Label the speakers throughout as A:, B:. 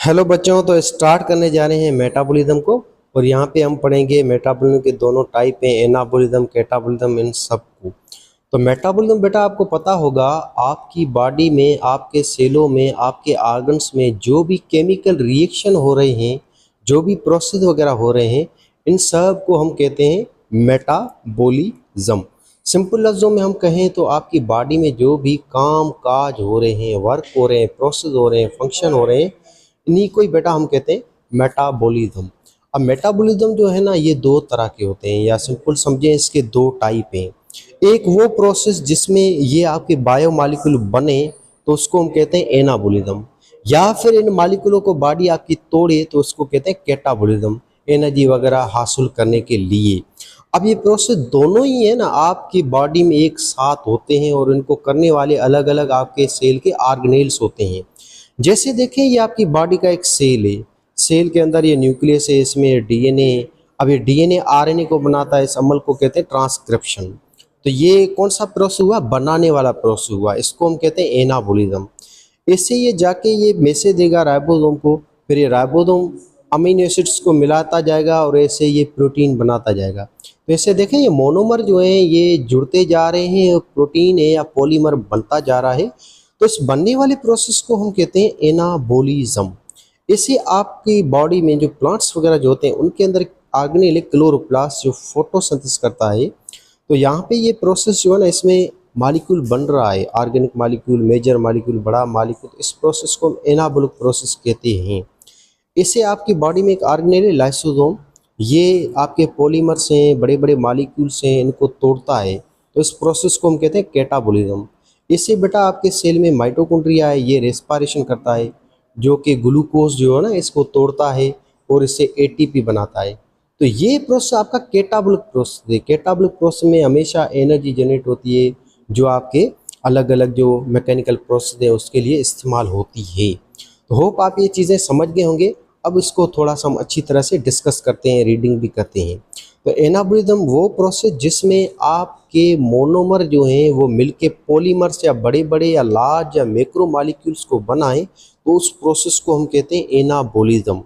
A: Hello बच्चों, तो start करने जा रहे हैं मेटाबॉलिज्म को। और यहाँ पे हम पढ़ेंगे मेटाबॉलिज्म के दोनों टाइप हैं, एनाबॉलिज्म, कैटाबॉलिज्म, इन सब को। तो मेटाबॉलिज्म बेटा आपको पता होगा, आपकी बॉडी में, आपके सेलों में, आपके ऑर्गन्स में जो भी केमिकल रिएक्शन हो रहे हैं, जो भी प्रोसेस वगैरह हो रहे हैं, इन सब को हम कहते हैं मेटाबॉलिज्म। सिंपल लफ्ज़ों में हम कहें तो आपकी बॉडी में जो भी काम काज हो रहे हैं, वर्क हो रहे हैं, प्रोसेस हो रहे हैं, फंक्शन हो रहे हैं, इन्हीं को ही बेटा हम कहते हैं मेटाबॉलिज्म। अब मेटाबॉलिज्म जो है ना, ये दो तरह के होते हैं, या सिंपल समझें इसके दो टाइप हैं। एक वो प्रोसेस जिसमें ये आपके बायोमॉलिक्यूल बने, तो उसको हम कहते हैं एनाबॉलिज्म। या फिर इन मॉलिक्यूलों को बॉडी आपकी तोड़े, तो उसको कहते हैं कैटाबॉलिज्म, एनर्जी वगैरह हासिल करने के लिए। अब ये प्रोसेस दोनों ही है ना, आपकी बॉडी में एक साथ होते हैं, और इनको करने वाले अलग अलग आपके सेल के ऑर्गेनेल्स होते हैं। जैसे देखें, ये आपकी बॉडी का एक सेल है, सेल के अंदर ये न्यूक्लियस है, इसमें डीएनए। अब ये डीएनए आरएनए को बनाता है, इस अमल को कहते हैं ट्रांसक्रिप्शन। तो ये कौन सा प्रोसेस हुआ? बनाने वाला प्रोसेस हुआ, इसको हम कहते हैं एनाबॉलिज्म। इससे ये जाके ये मैसेज देगा राइबोसोम को, फिर ये राइबोसोम अमीनो एसिड्स को मिलाता जाएगा, और ऐसे ये प्रोटीन बनाता जाएगा। तो ऐसे देखें, ये मोनोमर जो है ये जुड़ते जा रहे हैं, प्रोटीन है या पॉलीमर बनता जा रहा है। तो इस बनने वाले प्रोसेस को हम कहते हैं एनाबॉलिज्म। इसे आपकी बॉडी में जो प्लांट्स वगैरह जो होते हैं, उनके अंदर ऑर्गेनेल है क्लोरोप्लास्ट, जो फोटोसिंथेसिस करता है। तो यहाँ पे ये प्रोसेस जो है ना, इसमें मॉलिक्यूल बन रहा है, ऑर्गेनिक मॉलिक्यूल, मेजर मॉलिक्यूल, बड़ा मॉलिक्यूल। इस प्रोसेस को हम एनाबॉलिक प्रोसेस कहते हैं। इससे आपकी बॉडी में एक ऑर्गेनेल है लाइसोसोम, ये आपके पॉलीमर्स हैं, बड़े बड़े मॉलिक्यूल्स हैं, इनको तोड़ता है। तो इस प्रोसेस को हम कहते हैं कैटाबॉलिज्म। इससे बेटा आपके सेल में माइटोकॉन्ड्रिया है, ये रेस्पिरेशन करता है, जो कि ग्लूकोज जो है ना, इसको तोड़ता है और इससे एटीपी बनाता है। तो ये प्रोसेस आपका कैटाबॉलिक प्रोसेस है। कैटाबॉलिक प्रोसेस में हमेशा एनर्जी जनरेट होती है, जो आपके अलग अलग जो मैकेनिकल प्रोसेस है उसके लिए इस्तेमाल होती है। तो होप आप ये चीज़ें समझ गए होंगे। अब इसको थोड़ा सा हम अच्छी तरह से डिस्कस करते हैं, रीडिंग भी करते हैं। तो एनाबॉलिज्म वो प्रोसेस जिसमें आपके मोनोमर जो हैं वो मिलके पॉलीमर्स या बड़े बड़े या लार्ज या मैक्रो मॉलिक्यूल्स को बनाएं, तो उस प्रोसेस को हम कहते हैं एनाबॉलिज्म।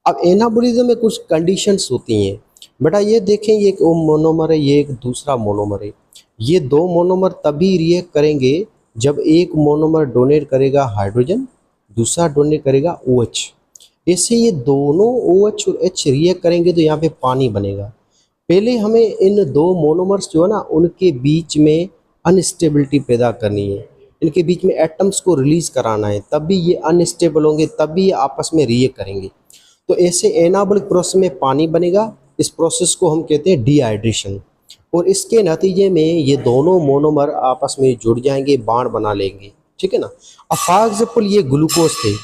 A: अब एनाबॉलिज्म में कुछ कंडीशंस होती हैं बेटा। ये देखें, ये एक मोनोमर है, ये एक दूसरा मोनोमर है। ये दो मोनोमर तभी रिएक्ट करेंगे जब एक मोनोमर डोनेट करेगा हाइड्रोजन, दूसरा डोनेट करेगा OH। ऐसे ये दोनों OH और H रिएक्ट करेंगे तो यहाँ पे पानी बनेगा। पहले हमें इन दो मोनोमर्स जो है ना, उनके बीच में अनस्टेबिलिटी पैदा करनी है, इनके बीच में एटम्स को रिलीज कराना है, तभी ये अनस्टेबल होंगे, तभी ये आपस में रिएक्ट करेंगे। तो ऐसे एनाबॉलिक प्रोसेस में पानी बनेगा। इस प्रोसेस को हम कहते हैं डिहाइड्रेशन, और इसके नतीजे में ये दोनों मोनोमर आपस में जुड़ जाएंगे, बांड बना लेंगे, ठीक है ना। अब फॉर एग्जाम्पल ये ग्लूकोज थे,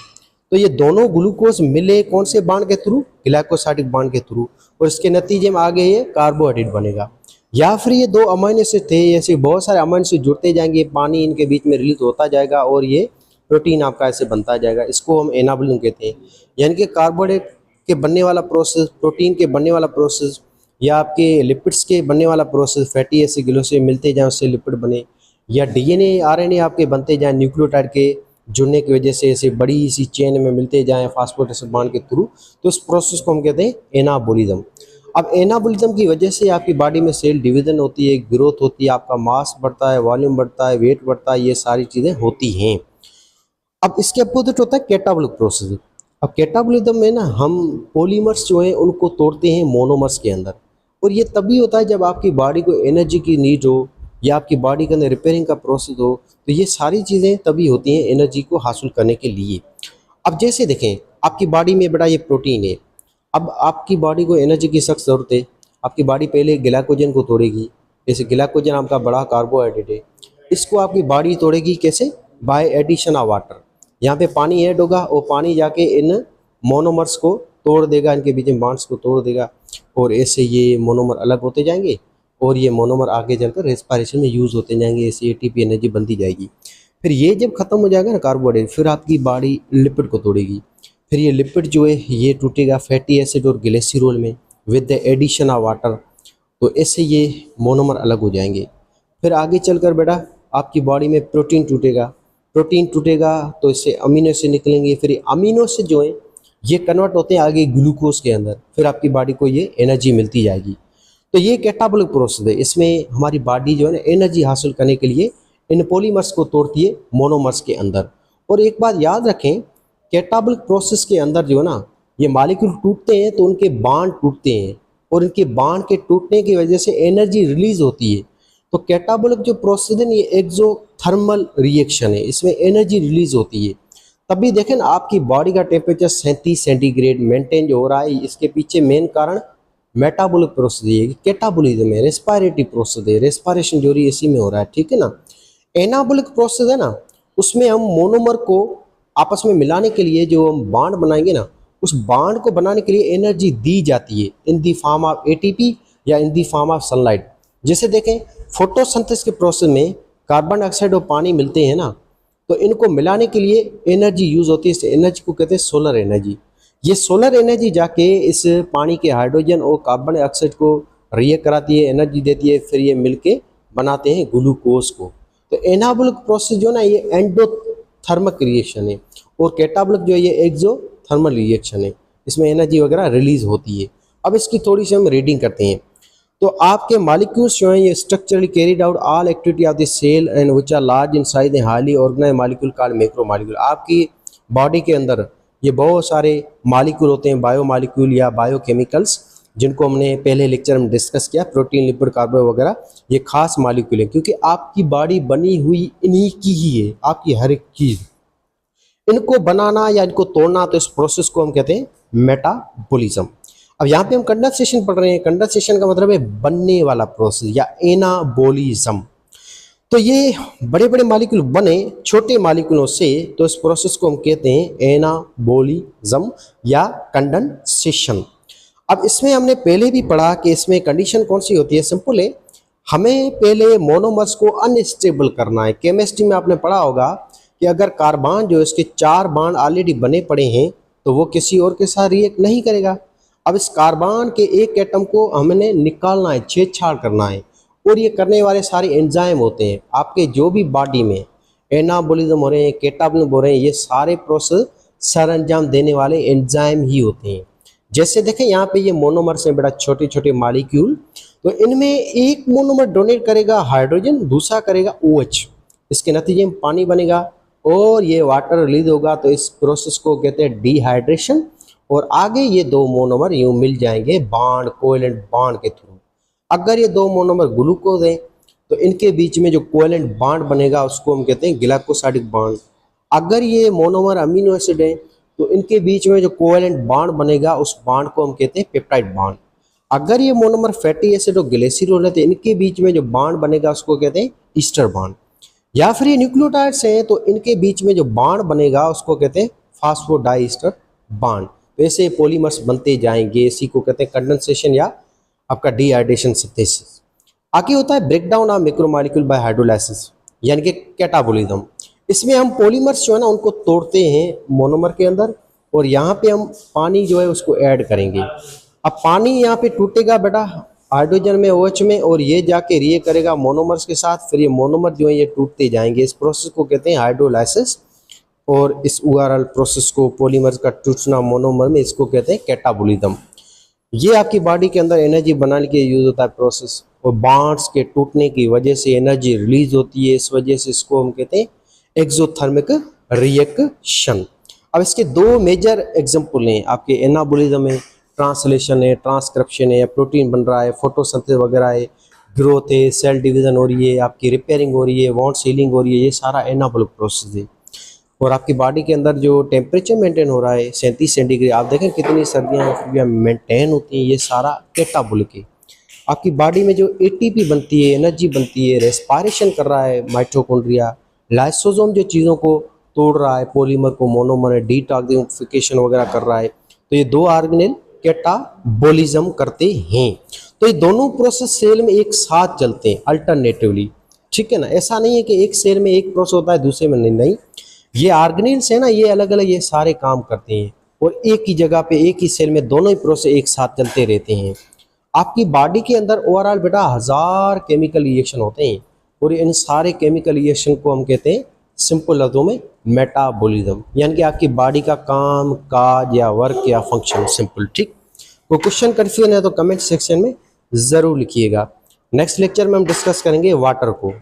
A: तो ये दोनों ग्लूकोज मिले कौन से बांड के थ्रू? ग्लाइकोसाइडिक बांड के थ्रू, और इसके नतीजे में आगे ये कार्बोहाइड्रेट बनेगा। या फिर ये दो अमीनो एसिड थे, ऐसे बहुत सारे अमीनो एसिड जुड़ते जाएंगे, पानी इनके बीच में रिलीज होता जाएगा, और ये प्रोटीन आपका ऐसे बनता जाएगा। इसको हम एनाबॉलिज्म कहते हैं। यानी कि कार्बोहाइड्रेट के बनने वाला प्रोसेस, प्रोटीन के बनने वाला प्रोसेस, या आपके लिपिड्स के बनने वाला प्रोसेस, फैटी एसिड ग्लूकोज से मिलते जाएं, उससे लिपिड बने, या डीएनए आरएनए आपके बनते जाएं न्यूक्लियोटाइड के जुड़ने की वजह से, ऐसे बड़ी सी चेन में मिलते जाएं फास्फोरेटेड बांड के थ्रू। तो इस प्रोसेस को हम कहते हैं एनाबॉलिज्म। अब एनाबॉलिज्म की वजह से आपकी बॉडी में सेल डिवीजन होती है, ग्रोथ होती है, आपका मास बढ़ता है, वॉल्यूम बढ़ता है, वेट बढ़ता है, ये सारी चीज़ें होती हैं। अब इसके अपोजिट होता है कैटाबॉलिक प्रोसेस। अब कैटाबॉलिज्म में ना, हम पॉलीमर्स जो हैं उनको तोड़ते हैं मोनोमर्स के अंदर, और ये तभी होता है जब आपकी बॉडी को एनर्जी की नीड हो, या आपकी बॉडी के अंदर रिपेयरिंग का प्रोसेस हो। तो ये सारी चीज़ें तभी होती हैं एनर्जी को हासिल करने के लिए। अब जैसे देखें, आपकी बॉडी में बेटा ये प्रोटीन है। अब आपकी बॉडी को एनर्जी की सख्त ज़रूरत है। आपकी बॉडी पहले ग्लाइकोजन को तोड़ेगी, जैसे ग्लाइकोजन आपका बड़ा कार्बोहाइड्रेट है, इसको आपकी बॉडी तोड़ेगी कैसे? By addition of water. यहाँ पे पानी ऐड होगा, और पानी जाके इन मोनोमर्स को तोड़ देगा, इनके बीच में बॉन्ड्स को तोड़ देगा, और ऐसे ये मोनोमर अलग होते जाएंगे, और ये मोनोमर आगे चलकर रेस्पिरेशन में यूज़ होते जाएंगे, ऐसे एटीपी एनर्जी बनती जाएगी। फिर ये जब ख़त्म हो जाएगा ना कार्बोहाइड्रेट, फिर आपकी बॉडी लिपिड को तोड़ेगी। फिर ये लिपिड जो है ये टूटेगा फैटी एसिड और ग्लिसरॉल में with the addition of water. तो ऐसे ये मोनोमर अलग हो जाएंगे। फिर आगे चलकर बेटा आपकी बॉडी में प्रोटीन टूटेगा। प्रोटीन टूटेगा तो इससे अमीनो एसिड निकलेंगे। फिर अमीनो एसिड जो है ये कन्वर्ट होते हैं आगे ग्लूकोज के अंदर, फिर आपकी बॉडी को ये एनर्जी मिलती जाएगी। तो ये कैटाबॉलिक प्रोसेस है, इसमें हमारी बॉडी जो है ना एनर्जी हासिल करने के लिए इन पॉलीमर्स को तोड़ती है मोनोमर्स के अंदर। और एक बात याद रखें, कैटाबॉलिक प्रोसेस के अंदर जो है ना ये मॉलिक्यूल टूटते हैं तो उनके बांड टूटते हैं, और इनके बांड के टूटने की वजह से एनर्जी रिलीज होती है। तो कैटाबॉलिक जो प्रोसेस है ये एक्सोथर्मल रिएक्शन है, इसमें एनर्जी रिलीज होती है। तभी देखें ना आपकी बॉडी का टेम्परेचर 37 सेंटीग्रेड मेंटेन जो हो रहा है, इसके पीछे मेन कारण मेटाबॉलिक प्रोसेस है, कैटाबॉलिज्म है, रेस्पिरेटरी प्रोसेस है, रेस्पिरेशन जो रही है इसी में हो रहा है, ठीक है ना। एनाबॉलिक प्रोसेस है ना, उसमें हम मोनोमर को आपस में मिलाने के लिए जो हम बांड बनाएंगे ना, उस बांड को बनाने के लिए एनर्जी दी जाती है इन दी फॉर्म ऑफ एटीपी या इन दी फॉर्म ऑफ सनलाइट। जैसे देखें फोटोसिंथेसिस के प्रोसेस में कार्बन डाइऑक्साइड और पानी मिलते हैं ना, तो इनको मिलाने के लिए एनर्जी यूज होती है। इस एनर्जी को कहते हैं सोलर एनर्जी। ये सोलर एनर्जी जाके इस पानी के हाइड्रोजन और कार्बन डाइऑक्साइड को रिएक्ट कराती है, एनर्जी देती है, फिर ये मिलके बनाते हैं ग्लूकोज को। तो एनाबॉलिक प्रोसेस जो ना ये एंडोथर्मिक रिएक्शन है, और कैटाबॉलिक जो है ये एक्सोथर्मल रिएक्शन है, इसमें एनर्जी वगैरह रिलीज होती है। अब इसकी थोड़ी सी हम रीडिंग करते हैं। तो आपके मॉलिक्यूल्स जो हैं ये structurally carried out all activity of the cell and which are large in size and highly organised molecule called macro molecule. आपकी बॉडी के अंदर ये बहुत सारे मॉलिक्यूल होते हैं, बायो मॉलिक्यूल या बायोकेमिकल्स, जिनको हमने पहले लेक्चर में डिस्कस किया, प्रोटीन, लिपिड, कार्बोहाइड्रेट वगैरह, ये खास मॉलिक्यूल है क्योंकि आपकी बॉडी बनी हुई इन्हीं की ही है, आपकी हर एक चीज़। इनको बनाना या इनको तोड़ना, तो इस प्रोसेस को हम कहते हैं मेटाबॉलिज्म। अब यहाँ पे हम कंडेंसेशन पढ़ रहे हैं। कंडेंसेशन का मतलब है बनने वाला प्रोसेस या एनाबॉलिज्म। तो ये बड़े बड़े मॉलिक्यूल बने छोटे मॉलिक्यूलों से, तो इस प्रोसेस को हम कहते हैं एनाबॉलिज्म या कंडेंसेशन। अब इसमें हमने पहले भी पढ़ा कि इसमें कंडीशन कौन सी होती है। सिंपल है, हमें पहले मोनोमर्स को अनस्टेबल करना है। केमिस्ट्री में आपने पढ़ा होगा कि अगर कार्बन जो इसके 4 बांड ऑलरेडी बने पड़े हैं तो वो किसी और के साथ रिएक्ट नहीं करेगा। अब इस कार्बन के एक एटम को हमने निकालना है, छेड़छाड़ करना है, और ये करने वाले सारे एंजाइम होते हैं आपके जो भी बॉडी में एनाबॉलिज्म हो रहे हैं, कैटाबॉलिज्म हो रहे हैं, ये सारे प्रोसेस सर अंजाम देने वाले एंजाइम ही होते हैं। जैसे देखें यहाँ पे ये मोनोमर्स हैं, बड़ा छोटे छोटे मॉलिक्यूल, तो इनमें एक मोनोमर डोनेट करेगा हाइड्रोजन, दूसरा करेगा OH। इसके नतीजे में पानी बनेगा और ये वाटर रिलीज होगा, तो इस प्रोसेस को कहते हैं डिहाइड्रेशन। और आगे ये 2 मोनोमर यूँ मिल जाएंगे बांड, कोवेलेंट बांड के थ्रू। अगर ये 2 मोनोमर ग्लूकोज हैं तो इनके बीच में जो कोवेलेंट बांड बनेगा उसको हम कहते हैं ग्लाइकोसाइडिक बांड। अगर ये मोनोमर अमीनो एसिड हैं तो इनके बीच में जो कोवेलेंट बांड बनेगा उस बांड को हम कहते हैं पेप्टाइड बांड। अगर ये मोनोमर फैटी एसिड और ग्लिसरॉल है तो इनके बीच में जो बांड बनेगा उसको कहते हैं ईस्टर बांड। या फिर ये न्यूक्लियोटाइड्स हैं तो इनके बीच में जो बांड बनेगा उसको कहते हैं फास्फोडाइस्टर बांड। तो ऐसे पॉलीमर्स बनते जाएंगे, इसी को कहते हैं कंडेंसेशन या आपका डिहाइड्रेशन सिंथेसिस। आगे होता है breakdown of macromolecule bye hydrolysis यानी कि कैटाबॉलिज्म। इसमें हम पॉलीमर्स जो है ना उनको तोड़ते हैं मोनोमर के अंदर, और यहाँ पे हम पानी जो है उसको ऐड करेंगे। अब पानी यहाँ पे टूटेगा बेटा हाइड्रोजन में, OH में, और ये जाके रिएक्ट करेगा मोनोमर्स के साथ, फिर ये मोनोमर जो है ये टूटते जाएंगे। इस प्रोसेस को कहते हैं हाइड्रोलाइसिस, और इस URL प्रोसेस को पॉलीमर्स का टूटना मोनोमर में, इसको कहते हैं कैटाबॉलिज्म। ये आपकी बॉडी के अंदर एनर्जी बनाने के लिए यूज होता है प्रोसेस, और बांड्स के टूटने की वजह से एनर्जी रिलीज होती है, इस वजह से इसको हम कहते हैं एक्सोथर्मिक रिएक्शन। अब इसके 2 मेजर एग्जांपल हैं आपके एनाबॉलिज्म में, ट्रांसलेशन है, ट्रांसक्रिप्शन है, प्रोटीन बन रहा है, फोटोसिंथेसिस वगैरह है, ग्रोथ है, सेल डिवीजन हो रही है, आपकी रिपेयरिंग हो रही है, वॉन्ड सीलिंग हो रही है, ये सारा एनाबॉलिक प्रोसेस है। और आपकी बॉडी के अंदर जो टेम्परेचर मेंटेन हो रहा है 37 सेंटीग्रेड, आप देखें कितनी सर्दियाँ फिर भी मेंटेन होती हैं, ये सारा कैटाबॉलिक है। आपकी बॉडी में जो ATP बनती है, एनर्जी बनती है, रेस्पिरेशन कर रहा है माइटोकॉन्ड्रिया, लाइसोसोम जो चीज़ों को तोड़ रहा है, पॉलीमर को मोनोमर, डिटॉक्सिफिकेशन वगैरह कर रहा है, तो ये 2 ऑर्गेनेल कैटाबॉलिज्म करते हैं। तो ये दोनों प्रोसेस सेल में एक साथ चलते हैं अल्टरनेटिवली, ठीक है ना। ऐसा नहीं है कि एक सेल में एक प्रोसेस होता है दूसरे में नहीं, ये ऑर्गेनेल्स है ना, ये अलग अलग ये सारे काम करते हैं, और एक ही जगह पे एक ही सेल में दोनों ही प्रोसेस एक साथ चलते रहते हैं। आपकी बॉडी के अंदर ओवरऑल बेटा 1000 केमिकल रिएक्शन होते हैं, और इन सारे केमिकल रिएक्शन को हम कहते हैं सिंपल लफ्जों में मेटाबॉलिज्म, यानी कि आपकी बॉडी का काम काज या वर्क या फंक्शन, सिंपल। ठीक, कोई क्वेश्चन कन्फ्यूजन है तो कमेंट सेक्शन में ज़रूर लिखिएगा। नेक्स्ट लेक्चर में हम डिस्कस करेंगे वाटर को।